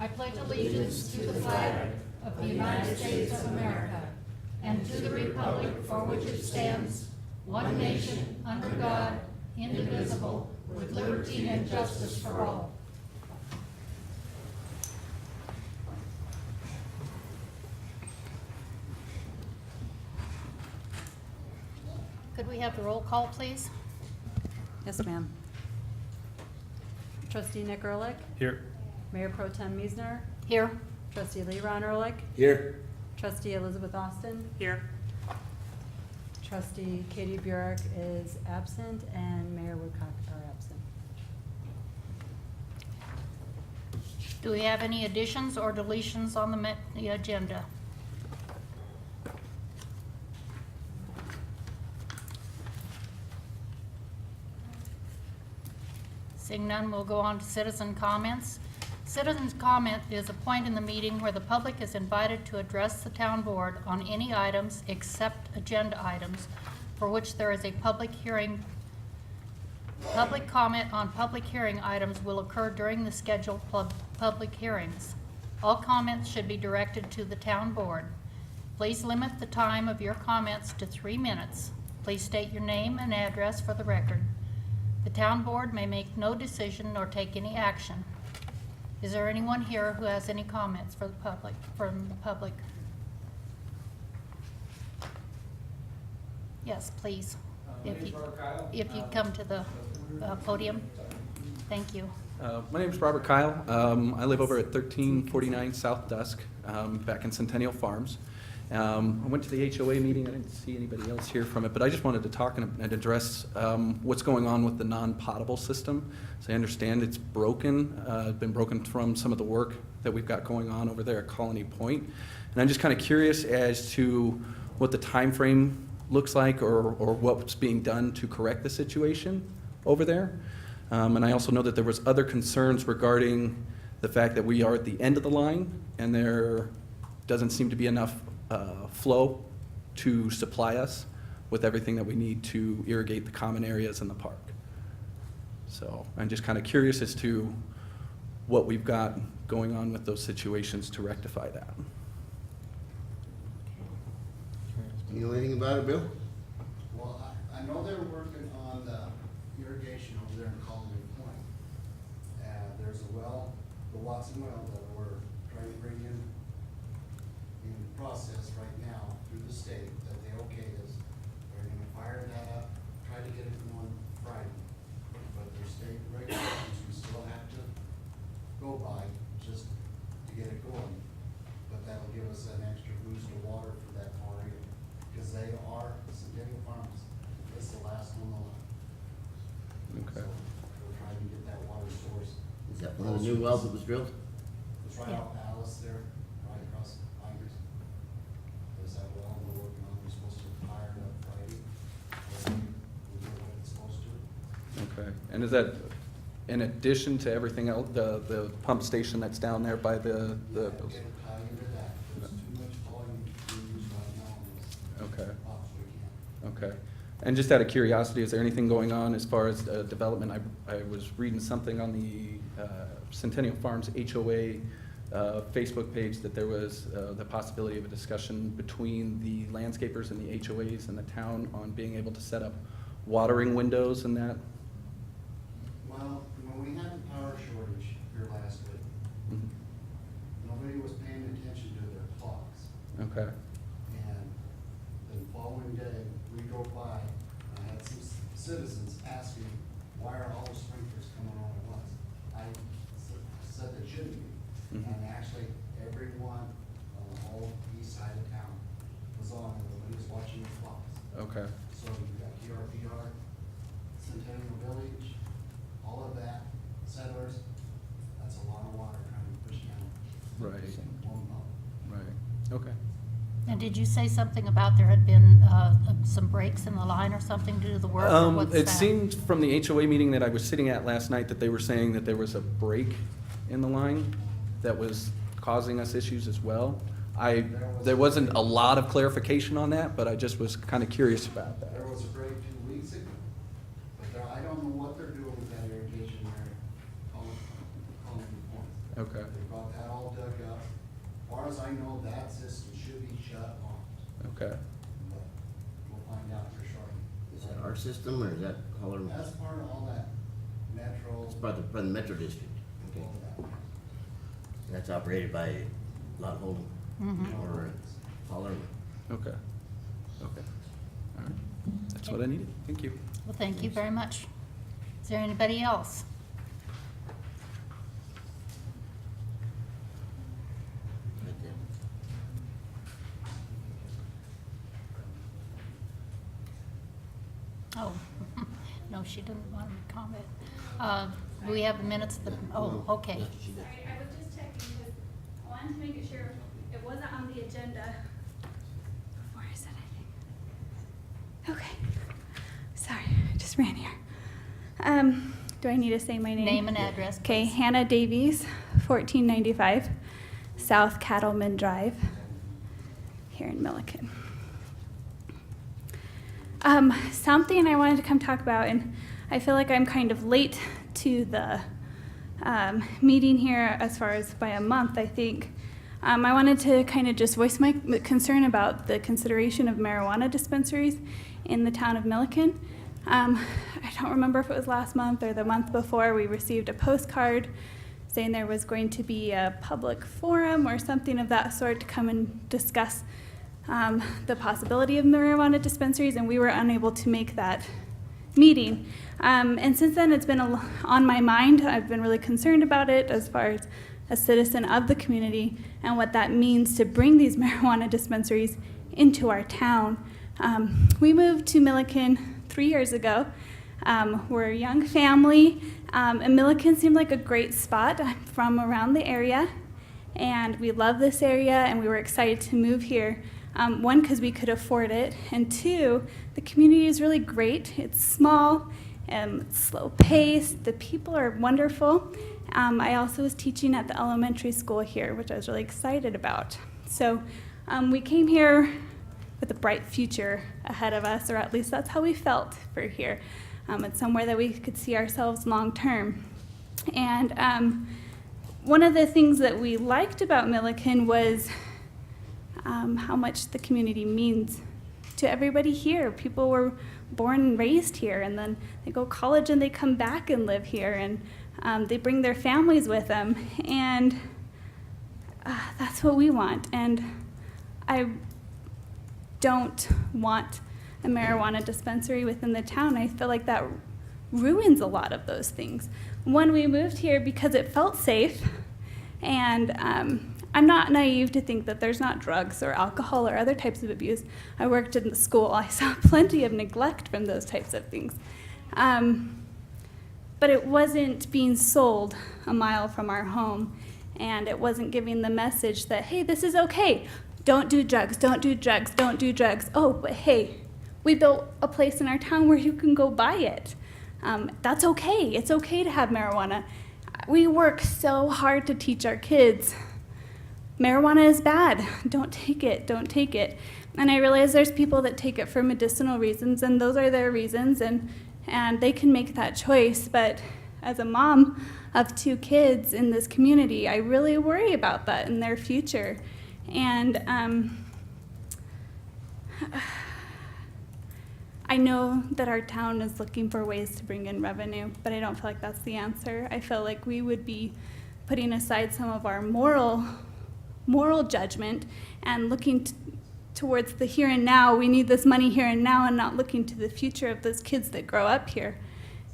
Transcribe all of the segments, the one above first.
I pledge allegiance to the flag of the United States of America and to the republic for which it stands, one nation, under God, indivisible, with liberty and justice for all. Could we have the roll call, please? Yes, ma'am. Trustee Nick Ehrlich, Here. Mayor Pro Tem Meisner, Here. Trustee Lee Ron Ehrlich, Here. Trustee Elizabeth Austin, Here. Trustee Katie Burek is absent, and Mayor Woodcock are absent. Do we have any additions or deletions on the agenda? Seeing none, we'll go on to citizen comments. Citizens' comment is a point in the meeting where the public is invited to address the town board on any items except agenda items for which there is a public hearing. Public comment on public hearing items will occur during the scheduled public hearings. All comments should be directed to the town board. Please limit the time of your comments to 3 minutes. Please state your name and address for the record. The town board may make no decision nor take any action. Is there anyone here who has any comments for the public, from the public? Yes, please. If you come to the podium. Thank you. My name is Robert Kyle. I live over at 1349 South Dusk, back in Centennial Farms. I went to the HOA meeting. I didn't see anybody else here from it, but I just wanted to talk and address what's going on with the non-potable system. So I understand it's broken, been broken from some of the work that we've got going on over there at Colony Point. And I'm just kind of curious as to what the time frame looks like, or what's being done to correct the situation over there. And I also know that there was other concerns regarding the fact that we are at the end of the line and there doesn't seem to be enough flow to supply us with everything that we need to irrigate the common areas in the park. So I'm just kind of curious as to what we've got going on with those situations to rectify that. You know anything about it, Bill? Well, I know they're working on the irrigation over there in Colony Point. There's a well, the Watson well, that we're trying to bring in process right now through the state that they okayed us. They're gonna fire that up, try to get it going Friday. But there's state regulations we still have to go by just to get it going. But that'll give us an extra boost of water for that whole area. Because they are Centennial Farms. This is the last one on the line. Okay. So we're trying to get that water source. Is that one of the new wells that was drilled? It's right Yeah. off Alice there, right across the Finders. There's that well we're working on, we're supposed to fire it up Friday. We're doing what it's supposed to. Okay. And is that in addition to everything else, the pump station that's down there by the It'll tie into that, there's too much volume to use right now on this. Okay. Pops we can't. Okay. And just out of curiosity, is there anything going on as far as development? I was reading something on the Centennial Farms HOA Facebook page that there was the possibility of a discussion between the landscapers and the HOAs and the town on being able to set up watering windows and that. Well, when we had the power shortage here last week, Mhm. nobody was paying attention to their clocks. Okay. And the following day, we drove by, and I had some citizens asking, why are all the sprinklers coming on at once? I said they shouldn't be. Mhm. And actually, everyone on the whole east side of town was on, and nobody was watching the clocks. Okay. So you've got QRPR, Centennial Village, all of that, settlers, that's a lot of water trying to push down. Right. One pump. Right. Okay. And did you say something about there had been some breaks in the line or something due to the work? Or what's It that? seemed from the HOA meeting that I was sitting at last night that they were saying that there was a break in the line that was causing us issues as well. There wasn't a lot of clarification on that, but I just was kind of curious about that. There was a break 2 weeks ago, but I don't know what they're doing with that irrigation there, calling the point. Okay, They've got that all dug up. As far as I know, that system should be shut off, okay. but we'll find out for sure. Is that our system or is that Holler? That's part of all that metro. It's part of the Metro District. Okay. all of that. That's operated by Lot Hold'em or Holler. Okay. Okay. All right. That's what I needed. Thank you. Well, thank you very much. Is there anybody else? Right there. Oh, no, she didn't want to comment. We have minutes, okay. Yeah, she did. Sorry, I was just checking because I wanted to make it sure it wasn't on the agenda before I said anything. Okay. Sorry, I just ran here. Do I need to say my name? Name and address, Okay, please. Hannah Davies, 1495 South Cattleman Drive, here in Milliken. Something I wanted to come talk about, and I feel like I'm kind of late to the meeting here as far as by a month, I think. I wanted to kind of just voice my concern about the consideration of marijuana dispensaries in the town of Milliken. I don't remember if it was last month or the month before, we received a postcard saying there was going to be a public forum or something of that sort to come and discuss the possibility of marijuana dispensaries, and we were unable to make that meeting. And since then, it's been on my mind. I've been really concerned about it as far as a citizen of the community and what that means to bring these marijuana dispensaries into our town. We moved to Milliken 3 years ago. We're a young family, and Milliken seemed like a great spot. I'm from around the area, and we love this area, and we were excited to move here. One, because we could afford it, and two, the community is really great. It's small and it's slow paced. The people are wonderful. I also was teaching at the elementary school here, which I was really excited about. So we came here with a bright future ahead of us, or at least that's how we felt for here. It's somewhere that we could see ourselves long term. And one of the things that we liked about Milliken was how much the community means to everybody here. People were born and raised here, and then they go to college and they come back and live here, and they bring their families with them, and that's what we want. And I don't want a marijuana dispensary within the town. I feel like that ruins a lot of those things. One, we moved here because it felt safe, and I'm not naive to think that there's not drugs or alcohol or other types of abuse. I worked in the school. I saw plenty of neglect from those types of things. But it wasn't being sold a mile from our home, and it wasn't giving the message that, hey, this is okay. Don't do drugs, don't do drugs, don't do drugs. Oh, but hey, we built a place in our town where you can go buy it. That's okay. It's okay to have marijuana. We work so hard to teach our kids marijuana is bad. Don't take it. Don't take it. And I realize there's people that take it for medicinal reasons, and those are their reasons, and they can make that choice. But as a mom of 2 kids in this community, I really worry about that in their future. And I know that our town is looking for ways to bring in revenue, but I don't feel like that's the answer. I feel like we would be putting aside some of our moral judgment and looking towards the here and now. We need this money here and now, and not looking to the future of those kids that grow up here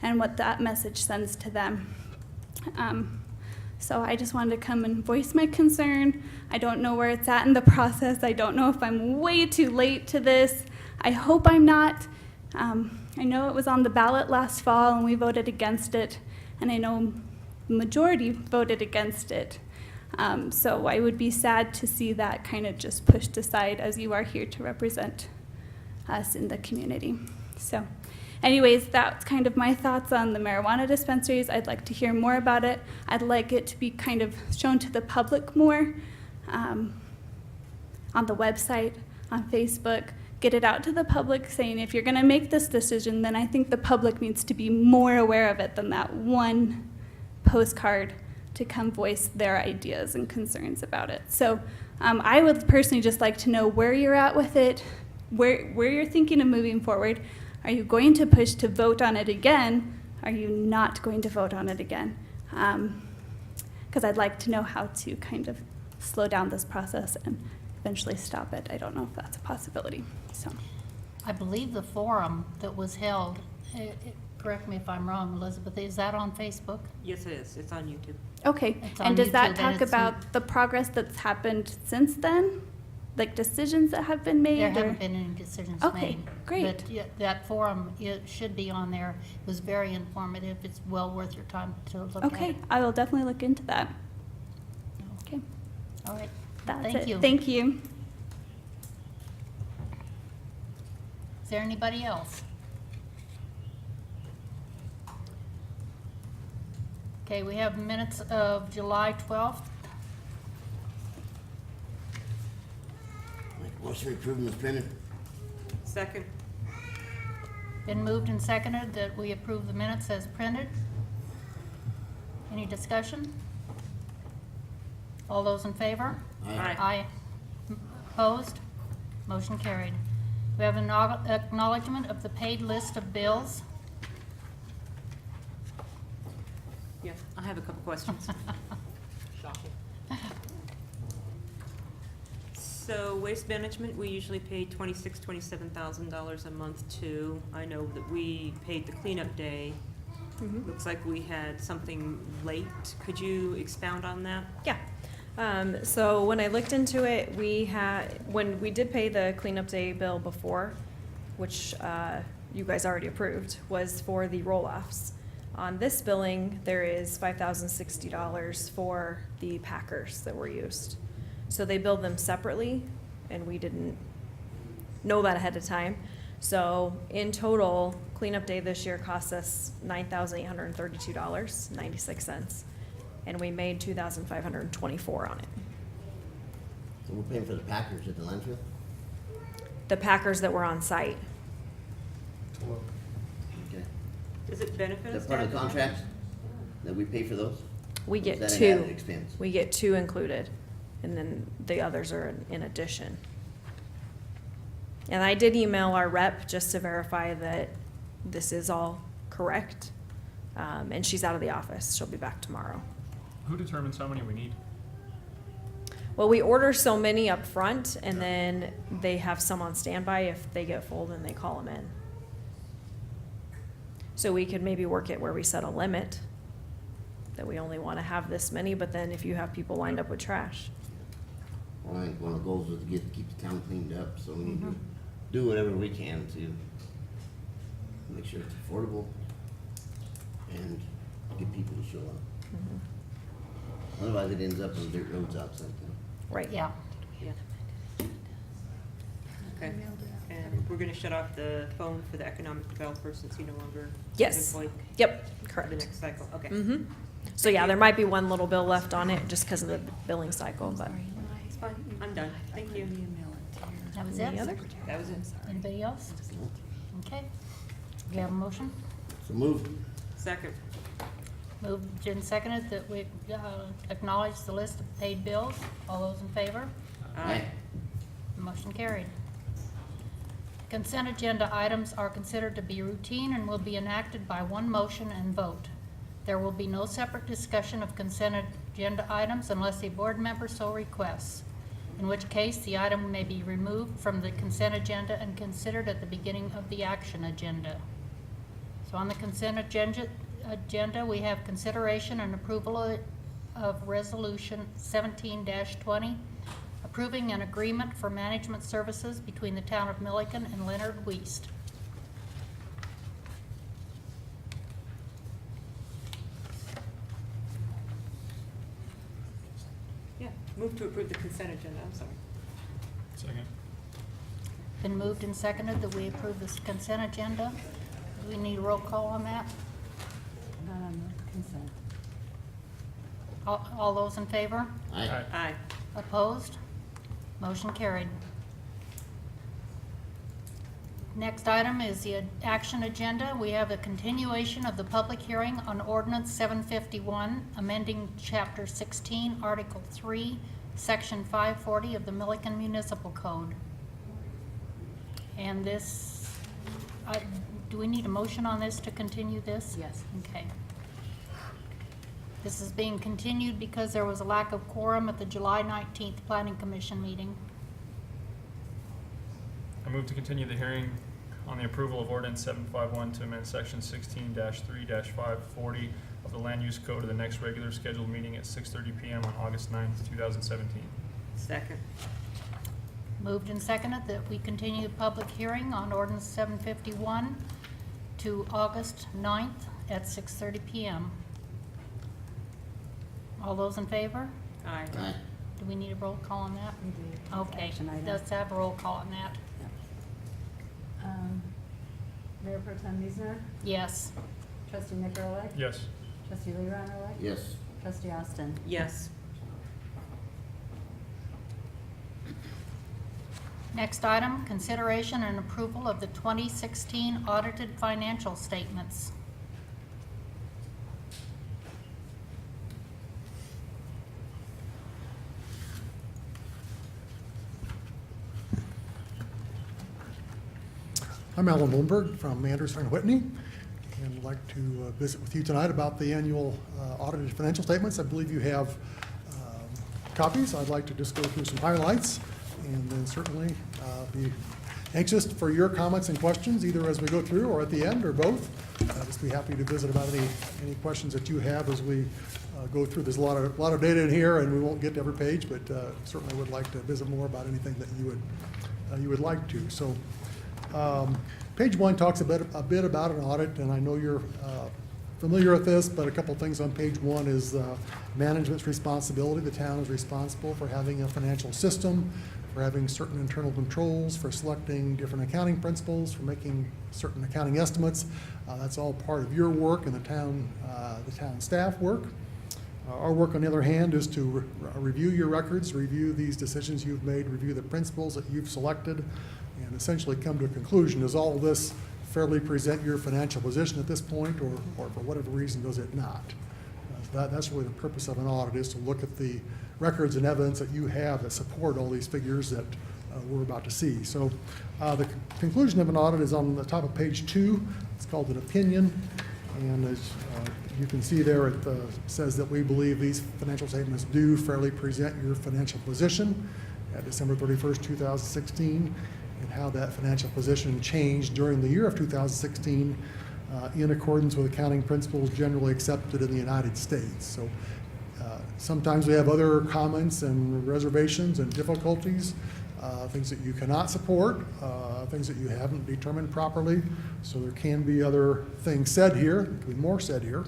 and what that message sends to them. So I just wanted to come and voice my concern. I don't know where it's at in the process. I don't know if I'm way too late to this. I hope I'm not. I know it was on the ballot last fall and we voted against it, and I know the majority voted against it. So I would be sad to see that kind of just pushed aside, as you are here to represent us in the community. So anyways, that's kind of my thoughts on the marijuana dispensaries. I'd like to hear more about it. I'd like it to be kind of shown to the public more on the website, on Facebook. Get it out to the public saying, if you're going to make this decision, then I think the public needs to be more aware of it than that one postcard to come voice their ideas and concerns about it. So I would personally just like to know where you're at with it, where you're thinking of moving forward. Are you going to push to vote on it again? Are you not going to vote on it again? Because I'd like to know how to kind of slow down this process and eventually stop it. I don't know if that's a possibility. So, I believe the forum that was held, correct me if I'm wrong, Elizabeth, is that on Facebook? Yes, it is. It's on YouTube. okay. It's on And does YouTube that and talk it's- about the progress that's happened since then? Like decisions that have been made? There or- haven't been any decisions made. Okay, great. But yeah, that forum, it should be on there. It was very informative. It's well worth your time to look at Okay, it. I will definitely look into that. Okay, All right. that's Thank it. you. Thank you. Is there anybody else? Okay, we have minutes of July 12th. Make a motion to approve them as printed. Second. Been moved and seconded that we approve the minutes as printed. Any discussion? All those in favor? Aye. Aye. Opposed? Motion carried. We have an acknowledgement of the paid list of bills. Yes, I have a couple questions. So waste management, we usually pay $27,000 a month to. I know that we paid the cleanup day. Looks like we had something late. Could you expound on that? Yeah. So when I looked into it, when we did pay the cleanup day bill before, which you guys already approved, was for the roll-offs. On this billing, there is $5,060 for the packers that were used. So they billed them separately, and we didn't know that ahead of time. So in total, cleanup day this year cost us $9,832.96, and we made $2,524 on it. So we're paying for the packers at the landfill? The packers that were on site. Okay. Does it benefit Is us? that part to of the have that? contracts? That we pay for those? We Or get is that an two. added expense? We get two included, and then the others are in addition. And I did email our rep just to verify that this is all correct. And she's out of the office. She'll be back tomorrow. Who determines how many we need? Well, we order so many up front, and then they have some on standby. If they get full, then they call them in. So we could maybe work it where we set a limit, that we only want to have this many, but then if you have people lined up with trash. Well, I think one of the goals is to keep the town cleaned up, so we need to do whatever we can to make sure it's affordable and get people to show up. Otherwise, it ends up on dirt roads outside town. Right. Yeah. Yeah. Okay. And we're gonna shut off the phone for the economic developer since he no longer is Yes. employed Yep, for the correct. next cycle. Okay. Mm-hmm. So yeah, there might be one little bill left on it just because of the billing cycle, but. It's fine. I'm done. Thank you. That was Any it? other? That was it. Anybody else? Okay. We have a motion? So move. Second. Moved and seconded that we acknowledge the list of paid bills. All those in favor? Aye. Motion carried. Consent agenda items are considered to be routine and will be enacted by one motion and vote. There will be no separate discussion of consent agenda items unless a board member so requests, in which case the item may be removed from the consent agenda and considered at the beginning of the action agenda. So on the consent agenda, we have consideration and approval of Resolution 17-20, approving an agreement for management services between the town of Milliken and Leonard Weist. Yeah. Move to approve the consent agenda. I'm sorry. Second. Been moved and seconded that we approve this consent agenda. Do we need a roll call on that? Not on the consent. All those in favor? Aye. Aye. Opposed? Motion carried. Next item is the action agenda. We have a continuation of the public hearing on ordinance 751, amending chapter 16, article 3, section 540 of the Milliken Municipal Code. And this, do we need a motion on this to continue this? Yes. Okay. This is being continued because there was a lack of quorum at the July 19th Planning Commission meeting. I move to continue the hearing on the approval of ordinance 751 to amend section 16-3-540 of the Land Use Code to the next regular scheduled meeting at 6:30 p.m. on August 9th, 2017. Second. Moved and seconded that we continue the public hearing on ordinance 751 to August 9th at 6:30 p.m. All those in favor? Aye. Aye. Do we need a roll call on that? We do. Okay, Action item. let's have a roll call on that. Mayor Pro Tem Meisner, Yes. Trustee Nick Ehrlich, Yes. Trustee Leron Ehrlich, Yes. Trustee Austin. Yes. Next item, consideration and approval of the 2016 audited financial statements. I'm Alan Bloomberg from Anderson and Whitney, and I'd like to visit with you tonight about the annual audited financial statements. I believe you have copies. I'd like to just go through some highlights, and then certainly be anxious for your comments and questions, either as we go through or at the end, or both. Just be happy to visit about any questions that you have as we go through. There's a lot of data in here, and we won't get to every page, but certainly would like to visit more about anything that you would like to. So. Page 1 talks a bit about an audit, and I know you're familiar with this, but a couple things on page 1 is management's responsibility. The town is responsible for having a financial system, for having certain internal controls, for selecting different accounting principles, for making certain accounting estimates. That's all part of your work and the town staff work. Our work, on the other hand, is to review your records, review these decisions you've made, review the principles that you've selected, and essentially come to a conclusion. Does all of this fairly present your financial position at this point, or for whatever reason does it not? So that's really the purpose of an audit, is to look at the records and evidence that you have that support all these figures that we're about to see. So the conclusion of an audit is on the top of page 2. It's called an opinion, and as you can see there, it says that we believe these financial statements do fairly present your financial position at December 31st, 2016, and how that financial position changed during the year of 2016 in accordance with accounting principles generally accepted in the United States. So sometimes we have other comments and reservations and difficulties, things that you cannot support, things that you haven't determined properly. So there can be other things said here, there can be more said here,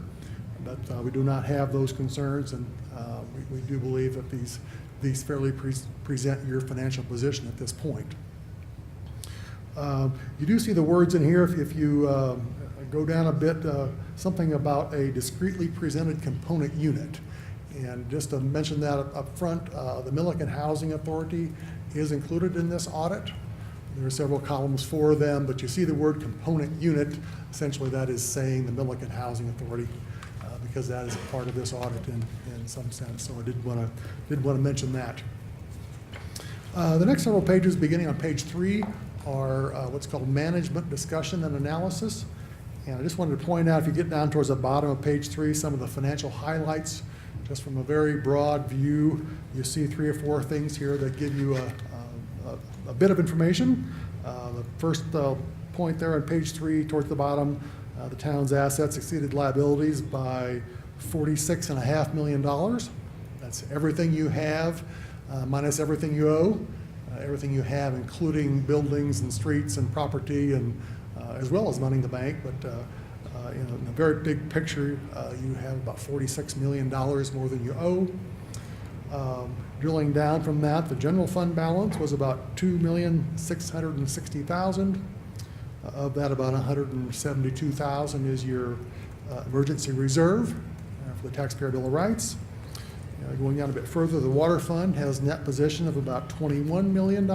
but we do not have those concerns, and we do believe that these fairly present your financial position at this point. You do see the words in here, if you go down a bit, something about a discretely presented component unit. And just to mention that up front, the Milliken Housing Authority is included in this audit. There are several columns for them, but you see the word component unit. Essentially, that is saying the Milliken Housing Authority, because that is a part of this audit in some sense. So I did want to mention that. The next several pages, beginning on page 3, are what's called management discussion and analysis. And I just wanted to point out, if you get down towards the bottom of page 3, some of the financial highlights. Just from a very broad view, you see 3 or 4 things here that give you a bit of information. The first point there on page 3 towards the bottom, the town's assets exceeded liabilities by $46.5 million. That's everything you have minus everything you owe. Everything you have, including buildings and streets and property, and as well as money in the bank. But in a very big picture, you have about $46 million more than you owe. Drilling down from that, the general fund balance was about $2,660,000. Of that, about $172,000 is your emergency reserve for the Taxpayer Bill of Rights. Going down a bit further, the water fund has net position of about $21 million.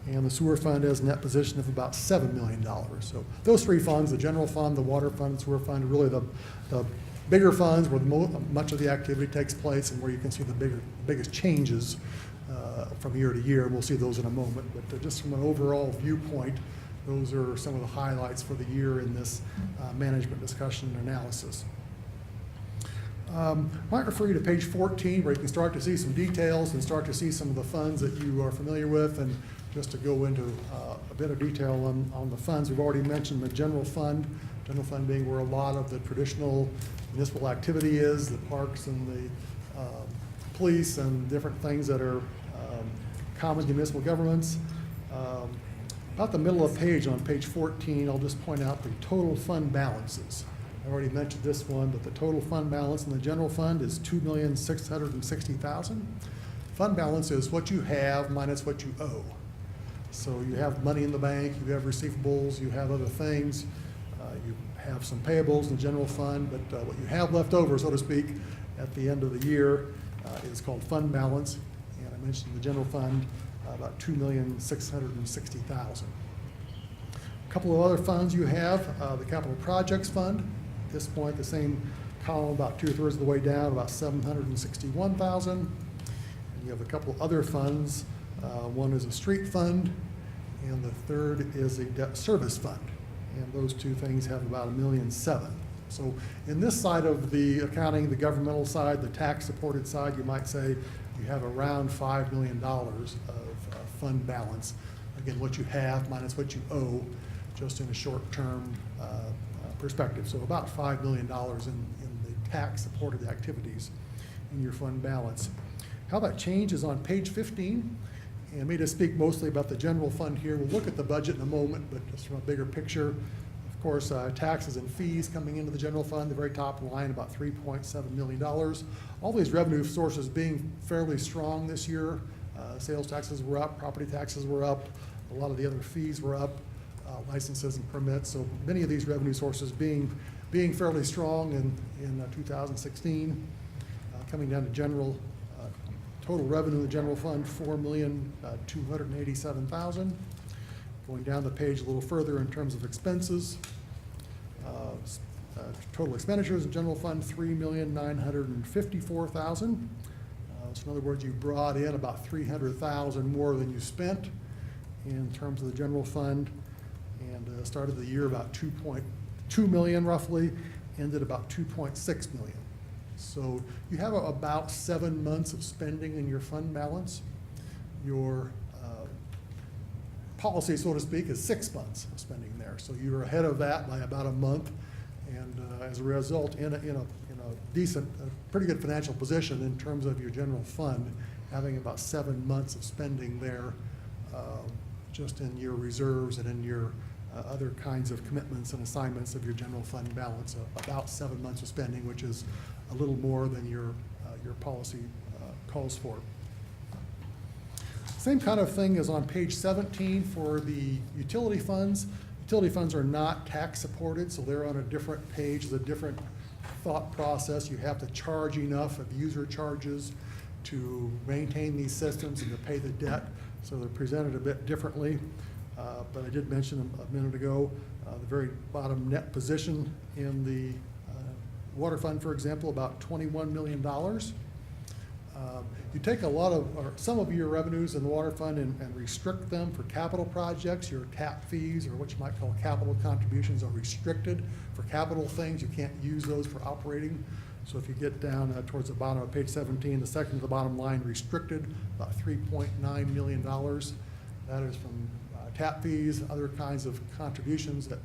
and the sewer fund has a net position of about $7 million. So those three funds, the general fund, the water fund, and sewer fund, are really the bigger funds where much of the activity takes place and where you can see the biggest changes from year to year. We'll see those in a moment, but just from an overall viewpoint, those are some of the highlights for the year in this management discussion and analysis. I might refer you to page 14 where you can start to see some details and start to see some of the funds that you are familiar with, and just to go into a bit of detail on the funds. We've already mentioned the general fund being where a lot of the traditional municipal activity is, the parks and the police and different things that are common to municipal governments. About the middle of the page, on page 14, I'll just point out the total fund balances. I already mentioned this one, but the total fund balance in the general fund is $2,660,000. Fund balance is what you have minus what you owe. So you have money in the bank, you have receivables, you have other things, you have some payables in the general fund, but what you have left over, so to speak, at the end of the year is called fund balance. And I mentioned the general fund, about $2,660,000. A couple of other funds you have, the capital projects fund. At this point, the same column, about 2/3 of the way down, about $761,000. And you have a couple other funds. One is a street fund, and the third is a debt service fund. And those two things have about $1.7 million. So in this side of the accounting, the governmental side, the tax-supported side, you might say you have around $5 million of fund balance. Again, what you have minus what you owe, just in a short-term perspective. So about $5 million in the tax-supported activities in your fund balance. How that changes on page 15, and me to speak mostly about the general fund here. We'll look at the budget in a moment, but just from a bigger picture, of course, taxes and fees coming into the general fund, the very top line, about $3.7 million. All these revenue sources being fairly strong this year. Sales taxes were up, property taxes were up, a lot of the other fees were up, licenses and permits. So many of these revenue sources being fairly strong in 2016. Coming down to general, total revenue in the general fund, $4,287,000. Going down the page a little further in terms of expenses, total expenditures in general fund, $3,954,000. So in other words, you brought in about $300,000 more than you spent in terms of the general fund, and started the year about $2.2 million roughly, ended about $2.6 million. So you have about 7 months of spending in your fund balance. Your policy, so to speak, is 6 months of spending there. So you're ahead of that by about a month, and as a result, in a decent, pretty good financial position in terms of your general fund, having about 7 months of spending there, just in your reserves and in your other kinds of commitments and assignments of your general fund balance. About 7 months of spending, which is a little more than your policy calls for. Same kind of thing is on page 17 for the utility funds. Utility funds are not tax supported, so they're on a different page, a different thought process. You have to charge enough of user charges to maintain these systems and to pay the debt, so they're presented a bit differently. But I did mention a minute ago, the very bottom net position in the water fund, for example, about $21 million. You take a lot of, or some of your revenues in the water fund and restrict them for capital projects. Your tap fees, or what you might call capital contributions, are restricted for capital things. You can't use those for operating. So if you get down towards the bottom of page 17, the second to the bottom line, restricted, about $3.9 million. That is from tap fees, other kinds of contributions that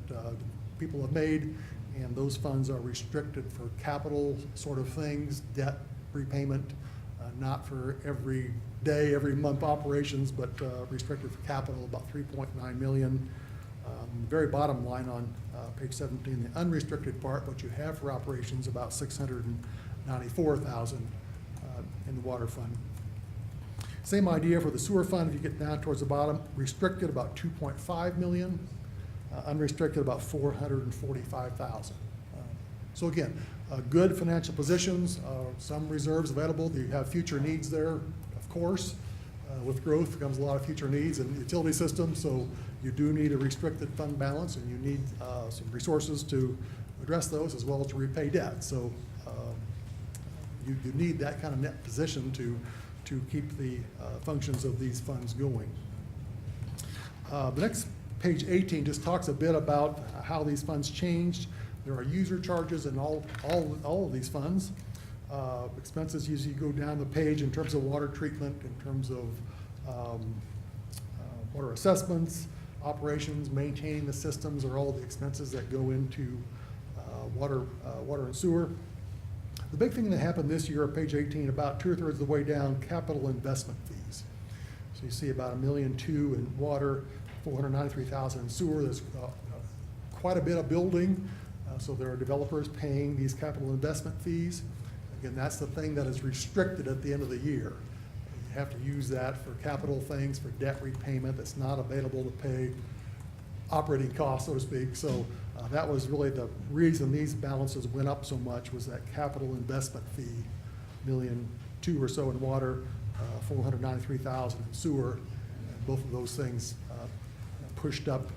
people have made, and those funds are restricted for capital sort of things, debt repayment, not for every day, every month operations, but restricted for capital, about $3.9 million. Very bottom line on page 17, the unrestricted part, what you have for operations, about $694,000 in the water fund. Same idea for the sewer fund. If you get down towards the bottom, restricted about $2.5 million, unrestricted about $445,000. So again, good financial positions, some reserves available. You have future needs there, of course, With growth comes a lot of future needs in the utility system, so you do need a restricted fund balance, and you need some resources to address those as well as to repay debt. So you need that kind of net position to keep the functions of these funds going. The next page 18 just talks a bit about how these funds changed. There are user charges in all of these funds. Expenses usually go down the page in terms of water treatment, in terms of water assessments, operations, maintaining the systems are all the expenses that go into water and sewer. The big thing that happened this year on page 18, about 2/3 of the way down, capital investment fees. So you see about $1.2 million in water, $493,000 in sewer. There's quite a bit of building, so there are developers paying these capital investment fees. Again, that's the thing that is restricted at the end of the year. You have to use that for capital things, for debt repayment. That's not available to pay operating costs, so to speak. So that was really the reason these balances went up so much, was that capital investment fee, $1.2 million or so in water, $493,000 in sewer. And both of those things pushed up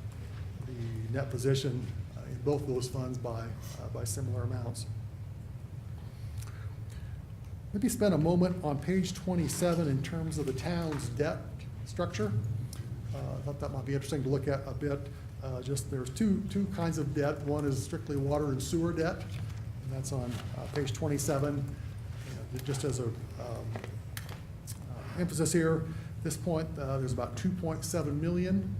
the net position in both of those funds by similar amounts. Maybe spend a moment on page 27 in terms of the town's debt structure. I thought that might be interesting to look at a bit. Just there's two kinds of debt. One is strictly water and sewer debt, and that's on page 27. Just as a emphasis here, at this point, there's about $2.7 million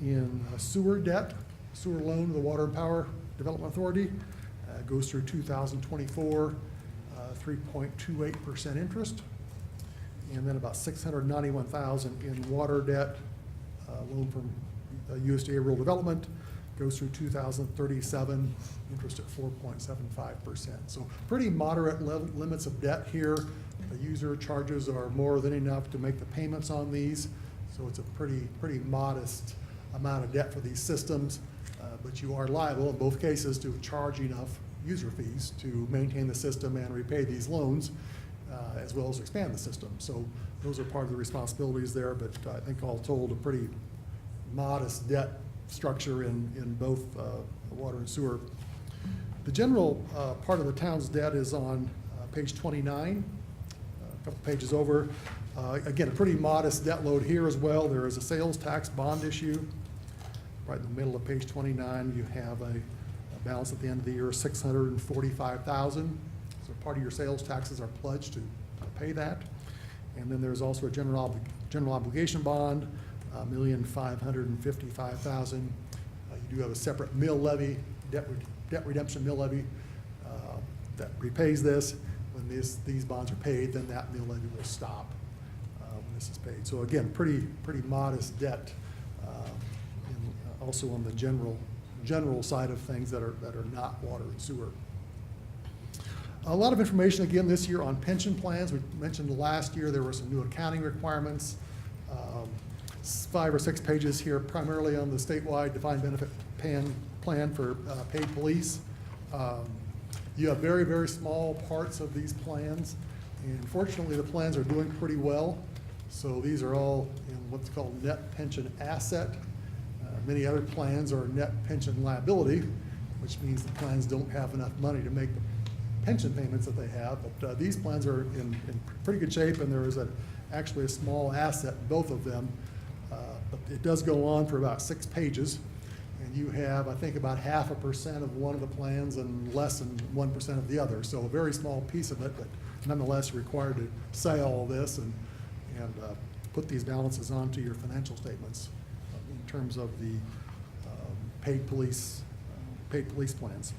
in sewer debt, sewer loan to the Water and Power Development Authority. Goes through 2024. 3.28% interest, and then about $691,000 in water debt, loan from USDA Rural Development, goes through 2037, interest at 4.75%. So pretty moderate limits of debt here. The user charges are more than enough to make the payments on these, so it's a pretty modest amount of debt for these systems, but you are liable in both cases to charge enough user fees to maintain the system and repay these loans, as well as expand the system. So those are part of the responsibilities there, but I think all told, a pretty modest debt structure in both water and sewer. The general part of the town's debt is on page 29, a couple pages over. Again, a pretty modest debt load here as well. There is a sales tax bond issue. Right in the middle of page 29, you have a balance at the end of the year, $645,000. So part of your sales taxes are pledged to pay that. And then there's also a general obligation bond, $1,555,000. You do have a separate mill levy, debt redemption mill levy that repays this. When these bonds are paid, then that mill levy will stop when this is paid. So again, pretty modest debt, also on the general side of things that are not water and sewer. A lot of information again this year on pension plans. We mentioned last year there were some new accounting requirements. 5 or 6 pages here, primarily on the statewide defined benefit plan for paid police. You have very, very small parts of these plans, and fortunately the plans are doing pretty well. So these are all in what's called net pension asset. Many other plans are net pension liability, which means the plans don't have enough money to make the pension payments that they have. But these plans are in pretty good shape, and there is actually a small asset in both of them. But it does go on for about 6 pages, and you have, I think, about 0.5% of one of the plans and less than 1% of the other. So a very small piece of it, but nonetheless required to say all this and put these balances onto your financial statements in terms of the paid police plans.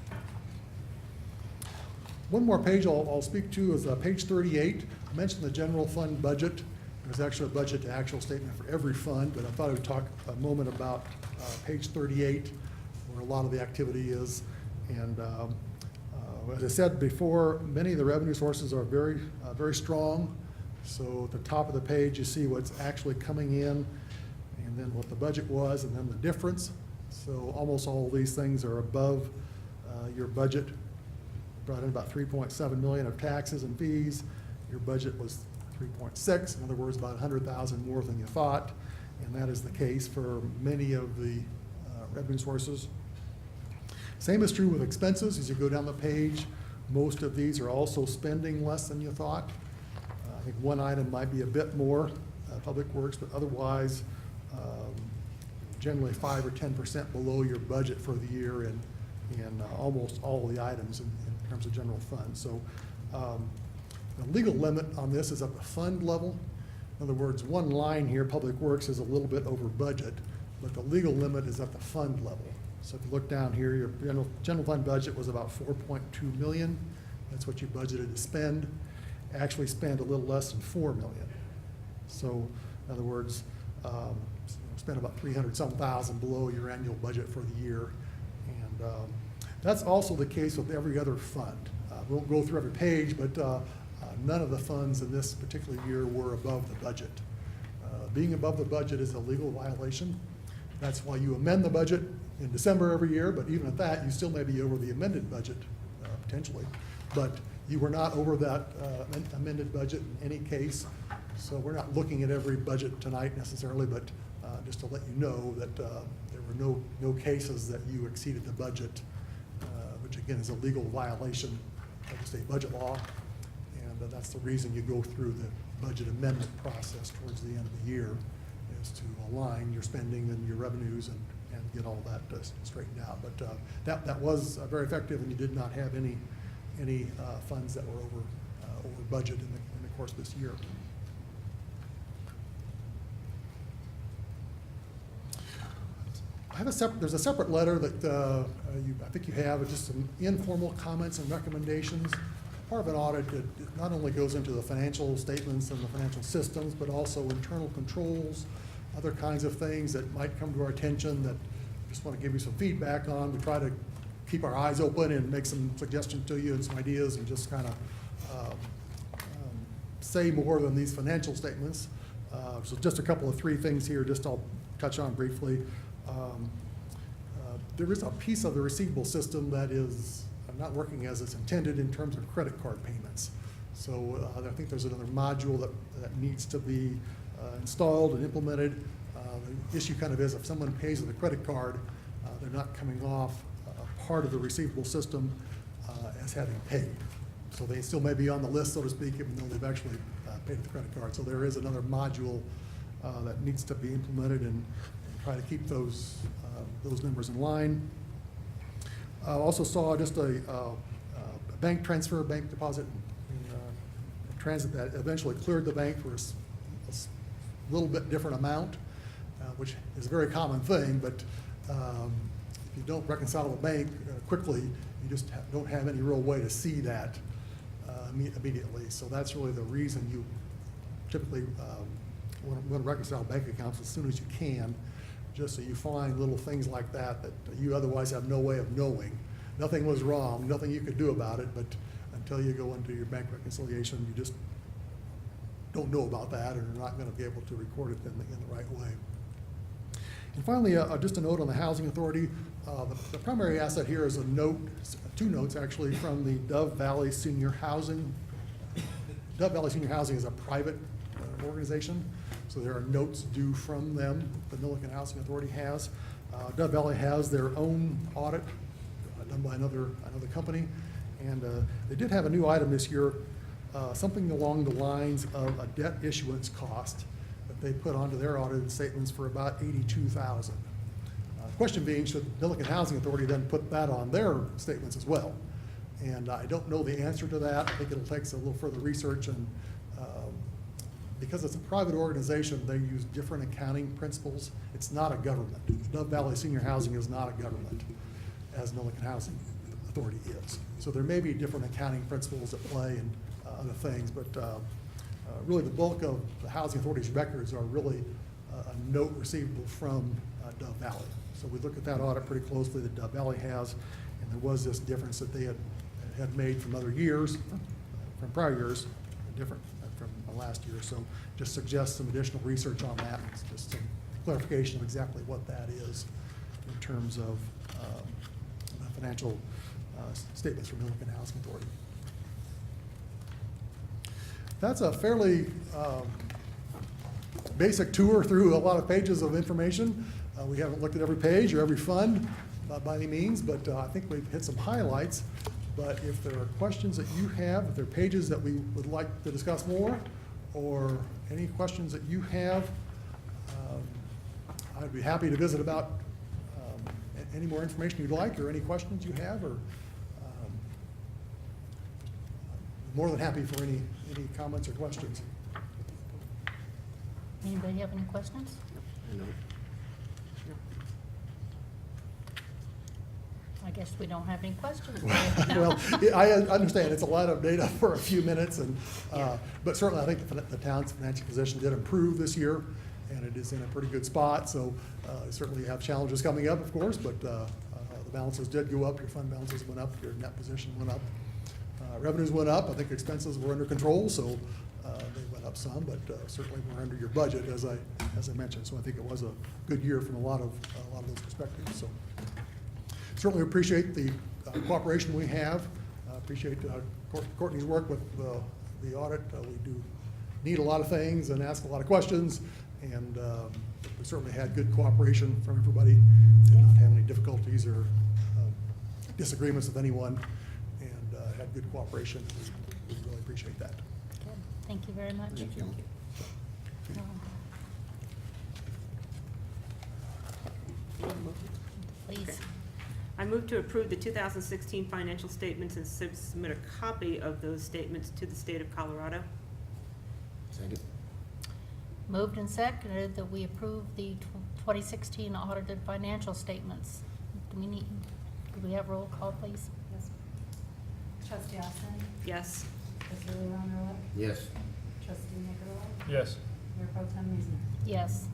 One more page I'll speak to is page 38. I mentioned the general fund budget. There's actually a budget to actual statement for every fund, but I thought I would talk a moment about page 38, where a lot of the activity is. And as I said before, many of the revenue sources are very, very strong. So at the top of the page, you see what's actually coming in, and then what the budget was, and then the difference. So almost all of these things are above your budget. Brought in about $3.7 million of taxes and fees. Your budget was 3.6, in other words, about 100,000 more than you thought, and that is the case for many of the revenue sources. Same is true with expenses. As you go down the page, most of these are also spending less than you thought. I think one item might be a bit more, Public Works, but otherwise, generally 5 or 10% below your budget for the year in almost all the items in terms of general fund. So the legal limit on this is at the fund level. In other words, one line here, Public Works, is a little bit over budget, but the legal limit is at the fund level. So if you look down here, your general fund budget was about 4.2 million. That's what you budgeted to spend. Actually spent a little less than 4 million. So in other words, spent about 300-some thousand below your annual budget for the year. And that's also the case with every other fund. We won't go through every page, but none of the funds in this particular year were above the budget. Being above the budget is a legal violation. That's why you amend the budget in December every year, but even at that, you still may be over the amended budget, potentially. But you were not over that amended budget in any case, so we're not looking at every budget tonight necessarily, but just to let you know that there were no cases that you exceeded the budget, which again is a legal violation of the state budget law, and that's the reason you go through the budget amendment process towards the end of the year, is to align your spending and your revenues and get all that straightened out. But that was very effective, and you did not have any funds that were over budget in the course of this year. There's a separate letter that I think you have, just some informal comments and recommendations. Part of an audit that not only goes into the financial statements and the financial systems, but also internal controls, other kinds of things that might come to our attention that we just want to give you some feedback on. We try to keep our eyes open and make some suggestions to you and some ideas, and just kind of say more than these financial statements. So just a couple of 3 things here, just I'll touch on briefly. There is a piece of the receivable system that is not working as it's intended in terms of credit card payments. So I think there's another module that needs to be installed and implemented. The issue kind of is if someone pays with a credit card, they're not coming off part of the receivable system as having paid. So they still may be on the list, so to speak, even though they've actually paid with the credit card. So there is another module that needs to be implemented and try to keep those numbers in line. Also saw just a bank transfer, bank deposit in transit that eventually cleared the bank for a little bit different amount, which is a very common thing, but if you don't reconcile the bank quickly, you just don't have any real way to see that immediately. So that's really the reason you typically want to reconcile bank accounts as soon as you can, just so you find little things like that that you otherwise have no way of knowing. Nothing was wrong, nothing you could do about it, but until you go into your bank reconciliation, you just don't know about that, and you're not going to be able to record it in the right way. And finally, just a note on the Housing Authority. The primary asset here is a note, 2 notes actually, from the Dove Valley Senior Housing. Dove Valley Senior Housing is a private organization, so there are notes due from them, the Milliken Housing Authority has. Dove Valley has their own audit done by another company, and they did have a new item this year, something along the lines of a debt issuance cost that they put onto their audited statements for about $82,000. Question being, should Milliken Housing Authority then put that on their statements as well? And I don't know the answer to that. I think it'll take a little further research, and because it's a private organization, they use different accounting principles. It's not a government. Dove Valley Senior Housing is not a government, as Milliken Housing Authority is. So there may be different accounting principles at play and other things, but really the bulk of the Housing Authority's records are really a note receivable from Dove Valley. So we look at that audit pretty closely that Dove Valley has, and there was this difference that they had made from other years, from prior years, different from last year. So just suggest some additional research on that, just some clarification of exactly what that is in terms of financial statements from Milliken Housing Authority. That's a fairly basic tour through a lot of pages of information. We haven't looked at every page or every fund by any means, but I think we've hit some highlights. But if there are questions that you have, if there are pages that we would like to discuss more, or any questions that you have, I'd be happy to visit about any more information you'd like, or any questions you have, or more than happy for any comments or questions. Anybody have any questions? I know. I guess we don't have any questions. Well, yeah, I understand, it's a lot of data for a few minutes, and, but certainly I think the town's financial position did improve this year, and it is in a pretty good spot, so certainly you have challenges coming up, of course, but the balances did go up, your fund balances went up, your net position went up. Revenues went up, I think expenses were under control, so they went up some, but certainly we're under your budget, as I mentioned, so I think it was a good year from a lot of those perspectives, so. Certainly appreciate the cooperation we have. Appreciate Courtney's work with the audit. We do need a lot of things and ask a lot of questions, and we certainly had good cooperation from everybody. Did not have any difficulties or disagreements with anyone, and had good cooperation. We really appreciate that. Good. Thank you very much. Thank you. Please. I move to approve the 2016 financial statements and submit a copy of those statements to the state of Colorado. Second. Moved and seconded that we approve the 2016 audited financial statements. Do we have roll call, please? Yes. Trustee Austin? Yes. Trustee Leonard? Yes. Trustee Nicolai? Yes. Mayor Pro Tem Reesner? Yes.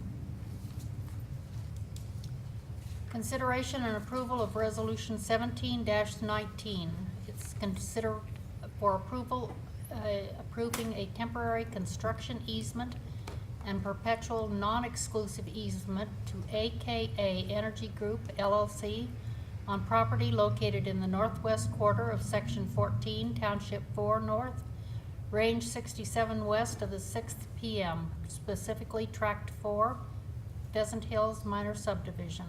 Consideration and approval of Resolution 17-19. It's consider for approval, approving a temporary construction easement and perpetual non-exclusive easement to AKA Energy Group LLC on property located in the northwest quarter of Section 14, Township 4 North, Range 67 west of the 6th PM, specifically Tract 4, Pheasant Hills Minor Subdivision.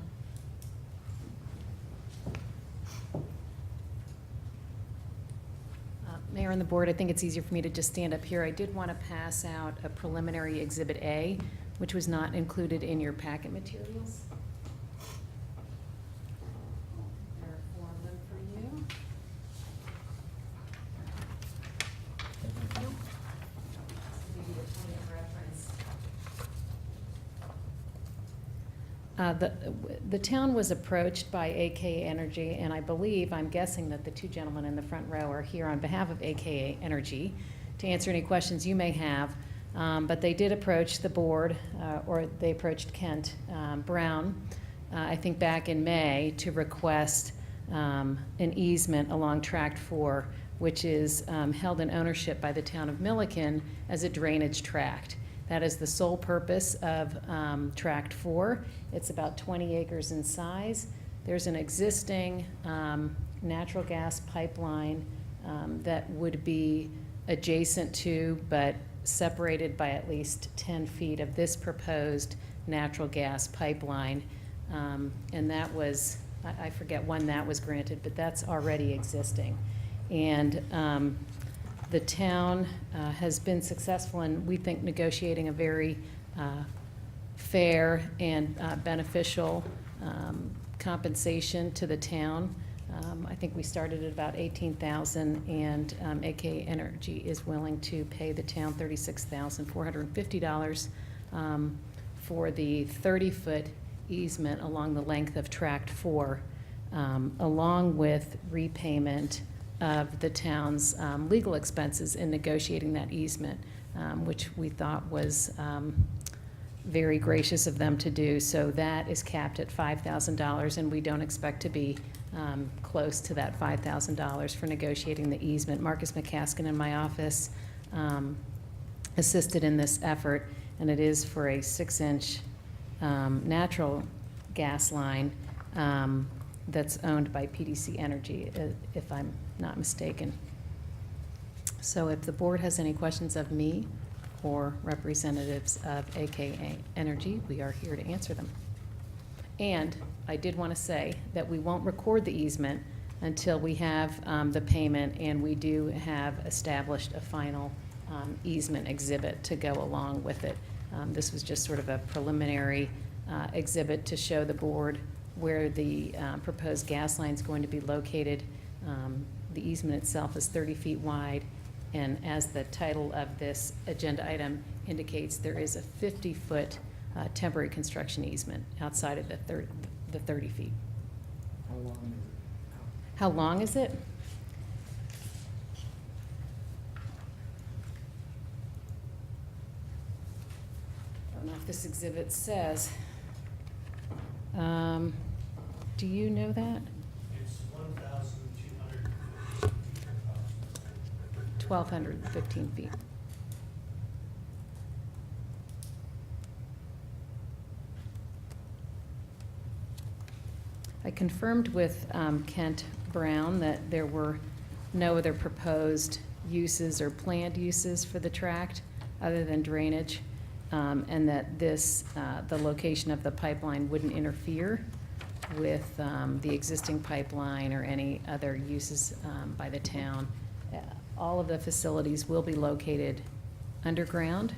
Mayor and the board, I think it's easier for me to just stand up here. I did want to pass out a preliminary Exhibit A, which was not included in your packet materials. There are 4 of them for you. Give you a point of reference. The town was approached by AKA Energy, and I believe, I'm guessing that the 2 gentlemen in the front row are here on behalf of AKA Energy to answer any questions you may have. But they did approach the board, or they approached Kent Brown, I think back in May, to request an easement along Tract 4, which is held in ownership by the town of Milliken as a drainage tract. That is the sole purpose of Tract 4. It's about 20 acres in size. There's an existing natural gas pipeline that would be adjacent to, but separated by at least 10 feet of this proposed natural gas pipeline. And that was, I forget when that was granted, but that's already existing. And the town has been successful in, we think, negotiating a very fair and beneficial compensation to the town. I think we started at about $18,000, and AK Energy is willing to pay the town $36,450 for the 30-foot easement along the length of Tract 4, along with repayment of the town's legal expenses in negotiating that easement, which we thought was very gracious of them to do. So that is capped at $5,000, and we don't expect to be close to that $5,000 for negotiating the easement. Marcus McCaskin in my office assisted in this effort, and it is for a 6-inch natural gas line that's owned by PDC Energy, if I'm not mistaken. So if the board has any questions of me or representatives of AKA Energy, we are here to answer them. And I did want to say that we won't record the easement until we have the payment, and we do have established a final easement exhibit to go along with it. This was just sort of a preliminary exhibit to show the board where the proposed gas line is going to be located. The easement itself is 30 feet wide, and as the title of this agenda item indicates, there is a 50-foot temporary construction easement outside of the 30 feet. How long is it? How long is it? I don't know if this exhibit says. Do you know that? It's 1,215 feet. 1,215 feet. I confirmed with Kent Brown that there were no other proposed uses or planned uses for the tract other than drainage, and that this, the location of the pipeline wouldn't interfere with the existing pipeline or any other uses by the town. All of the facilities will be located underground.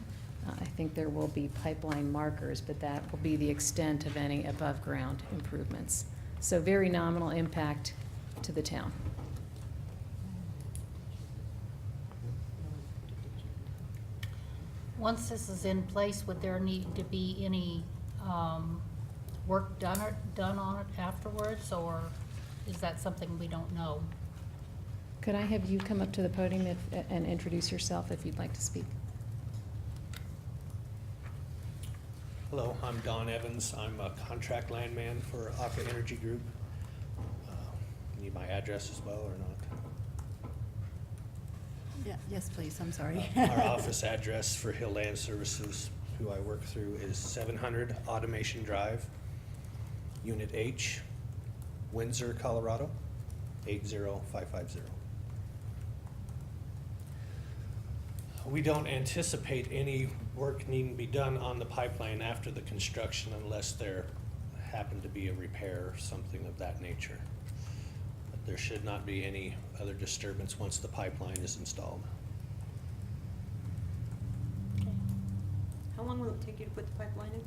I think there will be pipeline markers, but that will be the extent of any above-ground improvements. So very nominal impact to the town. Once this is in place, would there need to be any work done on it afterwards, or is that something we don't know? Could I have you come up to the podium and introduce yourself if you'd like to speak? Hello, I'm Don Evans. I'm a contract landman for Aka Energy Group. Need my address as well or not? Yeah, yes, please, I'm sorry. Our office address for Hill Land Services, who I work through, is 700 Automation Drive, Unit H, Windsor, Colorado, 80550. We don't anticipate any work needing to be done on the pipeline after the construction unless there happened to be a repair or something of that nature. But there should not be any other disturbance once the pipeline is installed. Okay. How long will it take you to put the pipeline in?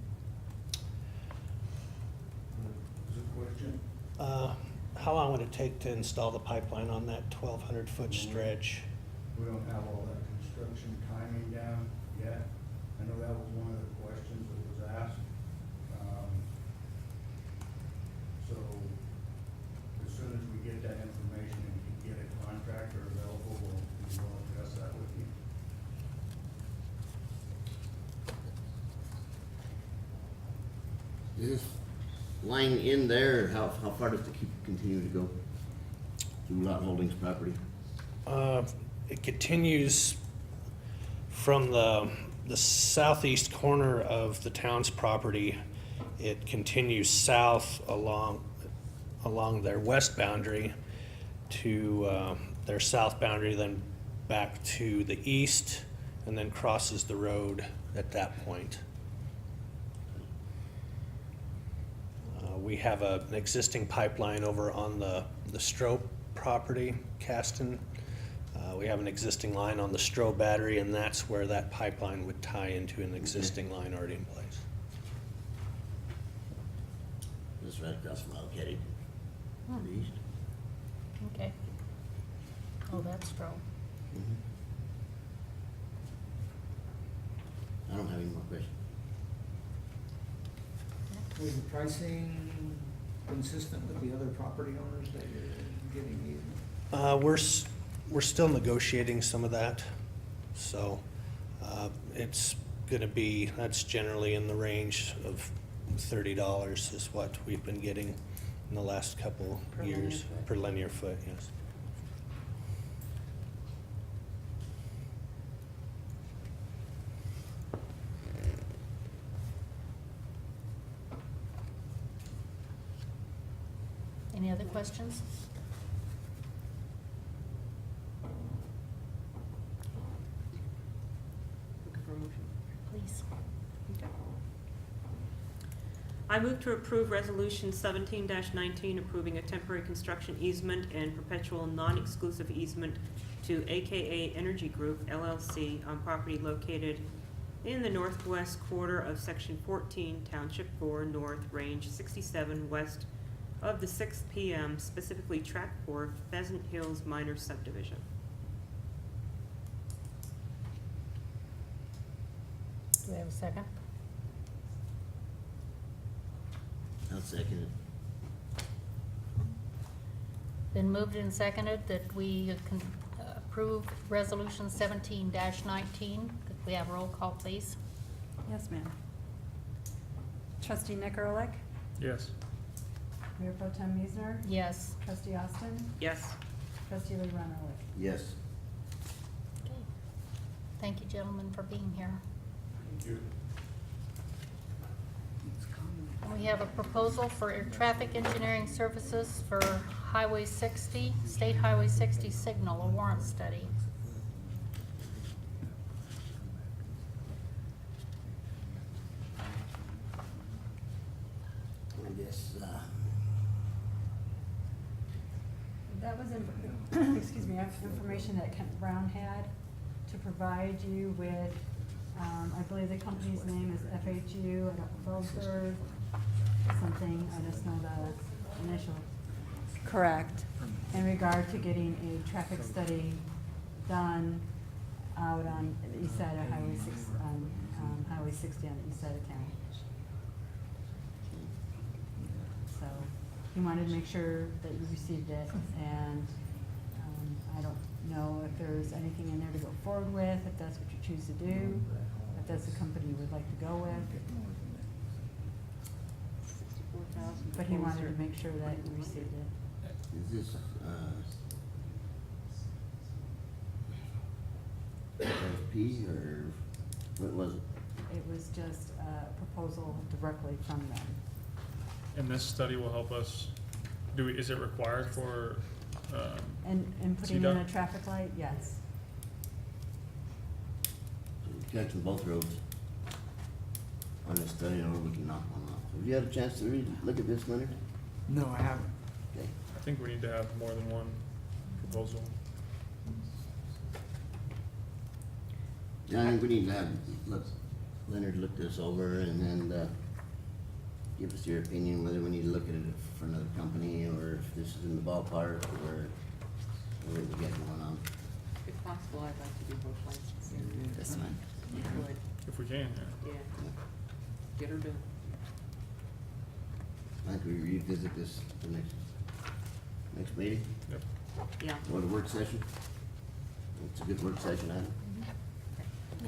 How long would it take to install the pipeline on that 1,200-foot stretch? We don't have all that construction timing down yet. I know that was one of the questions that was asked. So as soon as we get that information and can get a contractor available, we'll address that with you. Is this line in there, how far does it continue to go through Lot Holdings property? It continues from the southeast corner of the town's property. It continues south along their west boundary to their south boundary, then back to the east, and then crosses the road at that point. We have an existing pipeline over on the Stroh property, Caston. We have an existing line on the Stroh battery, and that's where that pipeline would tie into an existing line already in place. This is right across from Algetti, to the east. Okay. Oh, that's true. I don't have any more questions. Was the pricing consistent with the other property owners that you're getting these? We're still negotiating some of that, so it's gonna be, that's generally in the range of $30 is what we've been getting in the last couple Per linear years. foot. Per linear foot, yes. Any other questions? motion? Please. I move to approve Resolution 17-19, approving a temporary construction easement and perpetual non-exclusive easement to AKA Energy Group LLC on property located in the northwest quarter of Section 14, Township 4 North, Range 67, west of the 6th PM, specifically Track 4, Pheasant Hills Minor Subdivision. Do we have a second? I'll second it. Been moved and seconded that we approve Resolution 17-19. Could we have a roll call, please? Yes, ma'am. Trustee Nick Ehrlich, Yes. Mayor Pro Tem Meisner, Yes. Trustee Austin, Yes. Trustee Lee Renowik. Yes. Okay. Thank you, gentlemen, for being here. Thank you. And we have a proposal for traffic engineering services for Highway 60, State Highway 60 signal, a warrant study. I guess, That was, excuse me, information that Kent Brown had to provide you with, I believe the company's name is FHU, I don't, Felsberg, something, I just know the initial. Correct. In regard to getting a traffic study done out on the east side of Highway 6, Highway 60 on the east side of town. So, he wanted to make sure that you received it, and, I don't know if there's anything in there to go forward with, if that's what you choose to do, if that's the company you would like to go with. But he wanted to make sure that you received it. is this, RFP or what was it? It was just a proposal directly from them. And this study will help us, is it required for, And putting in a CDOT? traffic light, yes. Connecting both roads on this study, or we can knock one off. Have you had a chance to look at this, Leonard? No, I haven't. Okay. I think we need to have more than one proposal. Yeah, I think we need to have, Leonard look this over and then, give us your opinion whether we need to look at it for another company or if this is in the ballpark or what we got going on. If possible, I'd like to do both licenses. This one. Would, If we can, yeah. yeah. Get her done. I think we revisit this the next meeting, Yep. Yeah. or the work session. It's a good work session item.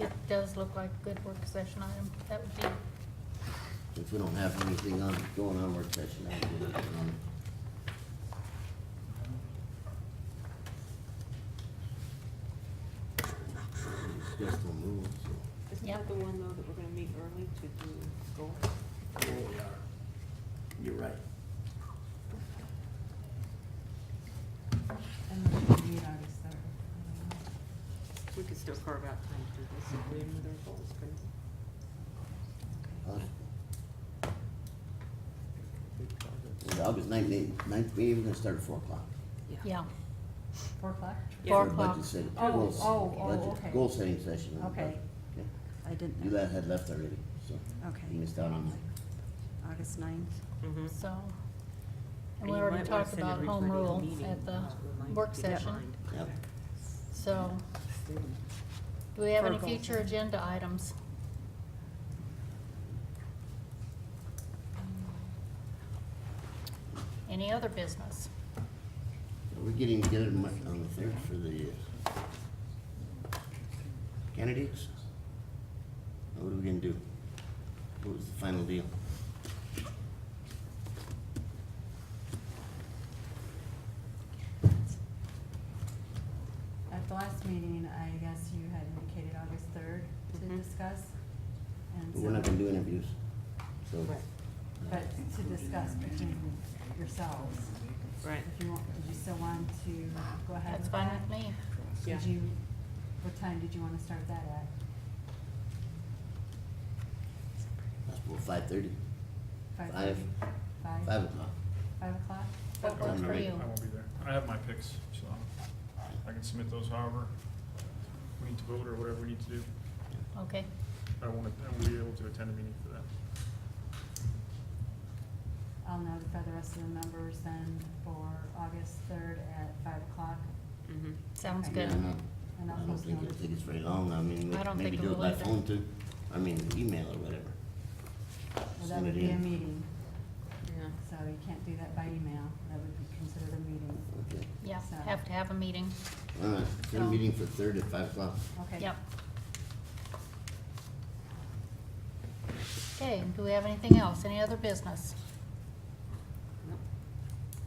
It does look like a good work session item. That would be, If we don't have anything going on work session, I will work on it. Discuss the rules, so. Isn't Yep. that the one, though, that we're gonna meet early to do goals? we are. You're right. And we should meet August 3rd. We could still carve out time to do this if we're in with our goals, couldn't we? The August 9th meeting, we're gonna start at 4 o'clock. yeah. 4 o'clock? Yeah. 4 For o'clock. budget setting- Oh, goals- oh, budget- okay. Goal setting session. Okay. Okay. I didn't You know. had left already, so Okay. you missed out on that. August 9th. Mm-hmm. So, and And we you already might wanna talked send about home everybody a rule meeting, at the remind- work keep that in session. mind. Yep. So, do we have For any goals. future agenda items? Any other business? We're getting together on the 3rd for the candidates. What are we gonna do? What was the final deal? At the last meeting, I guess you had indicated August 3rd to Mhm. discuss. And We're not so- gonna do interviews, so. Right. But to discuss between yourselves. Right. If you want, did you still want to go ahead That's with fine that? with me. Yeah. Did you, what time did you want to start that at? That's about 5:30, 5:30? Five? 5 o'clock. 5 o'clock? What works for you? I won't be there. I have my picks, so I can submit those however we need to vote or whatever we need to do. Okay, I won't be able to attend a meeting for that. I'll notify the rest of the members then for August 3rd at 5 o'clock. Mhm. sounds Okay. good. Yeah, no, And I I'll don't post it think on it'll the- take us very long. I mean, I don't maybe think it do it will by either. phone too. I mean, email or whatever. Well, that Send would it be a in. meeting, Yeah. so you can't do that by email. That would be considered a meeting. Okay. Yeah, So- have to have a meeting. All right, set a So- meeting for 3rd at 5 o'clock. Okay. Yep. Okay, do we have anything else? Any other business?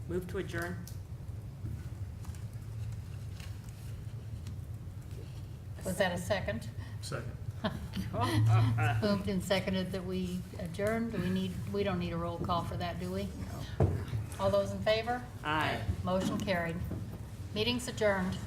Move to adjourn? Was that a second? Second. Moved and seconded that we adjourn. We don't need a roll call for that, do we? All those in favor? Aye. Motion carried. Meeting's adjourned.